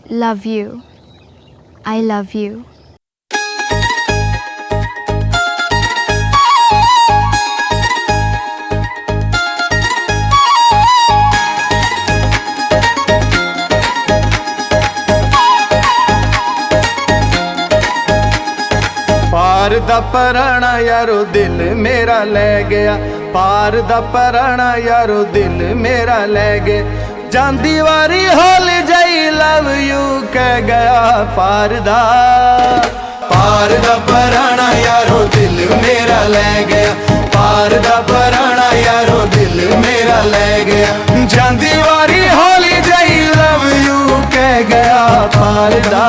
love you. I love you. पार दा पराना यारो दिल मेरा ले गया, पार दा पराना यारो दिल मेरा ले गया। जांदी वारी होल जाई लव यू कह गया, पार दा पराना यारो दिल मेरा ले गया, पार दा पराना यारो दिल मेरा ले गया। जांदी वारी होल जाई लव यू कह गया, पार दा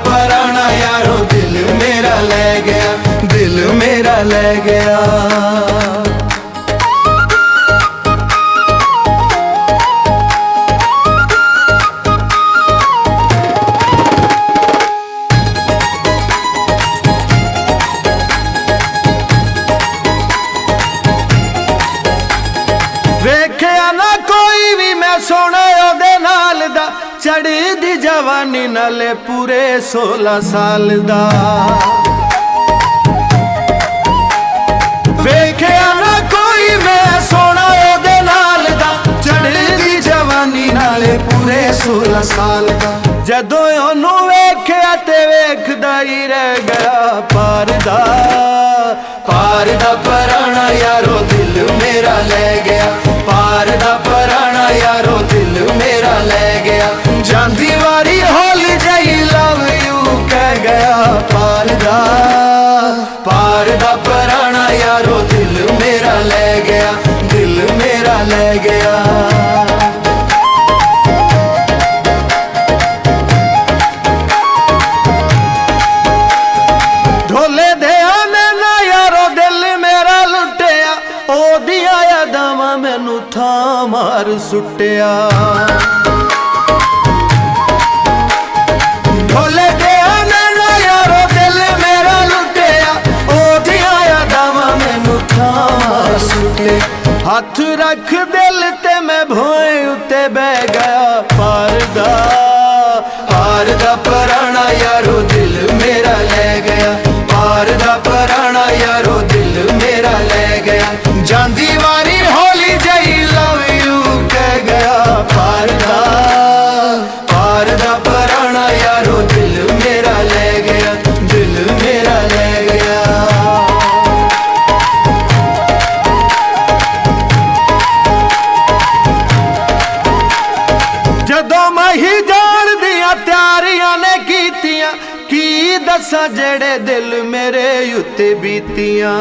पराना यारो दिल मेरा ले गया, दिल मेरा ले गया। वेख्या ना कोई भी मैं सोना ओदे नाल दा, चढ़ी दी जवानी नाले पूरे 16 साल दा। वेख्या ना कोई मैं सोना ओदे नाल दा, चढ़ी दी जवानी नाले पूरे 16 साल दा। जदों ओनू वेख्या ते वेखदा ही रह गया, पार दा पराना यारो दिल मेरा ले गया, पार दा पराना यारो दिल मेरा ले गया। जांदी वारी होल जाई लव यू कह गया, पार दा पराना यारो दिल मेरा ले गया, दिल मेरा ले गया। ढोले दे आने ना यारो दिल मेरा लुटिया, ओदिया यादां मैनू थां मार सुटिया। ढोले दे आने ना यारो दिल मेरा लुटिया, ओदिया यादां मैनू थां मार सुटिया। हथ रख दिल ते मैं भोए उत्ते बह गया, पार दा पराना यारो दिल मेरा ले गया, पार दा पराना यारो दिल मेरा ले गया। जांदी वारी होली जाई लव यू कह गया, पार दा पराना यारो दिल मेरा ले गया, दिल मेरा ले गया। जदों मही जान दियां त्यारियां ने कीतियां, की दसां जेड़े दिल मेरे उत्ते बीतियां।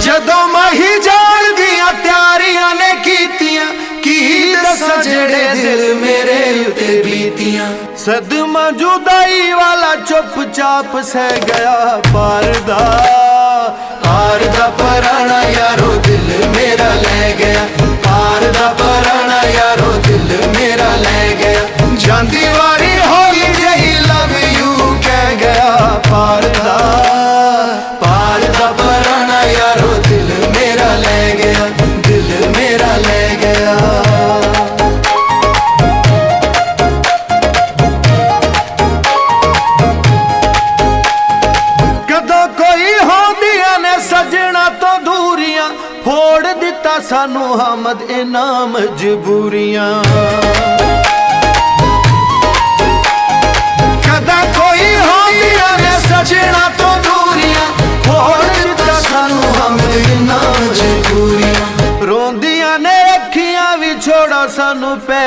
जदों मही जान दियां त्यारियां ने कीतियां, की दसां जेड़े दिल मेरे उत्ते बीतियां। सदमा जुदाई वाला चुपचाप सह गया, पार दा पराना यारो दिल मेरा ले गया, पार दा पराना यारो दिल मेरा ले गया। जांदी वारी होली जाई लव यू कह गया, पार दा पराना यारो दिल मेरा ले गया, दिल मेरा ले गया। कदों कोई होंदियां ने सजना तो दूरियां, फोड़ दिता सानू हामद इनाम मजबूरियां। कदा कोई होंदियां ने सजना तो दूरियां, फोड़ दिता सानू हामद इनाम मजबूरियां। रोंदियां ने अखियां भी छोड़ा सानू पै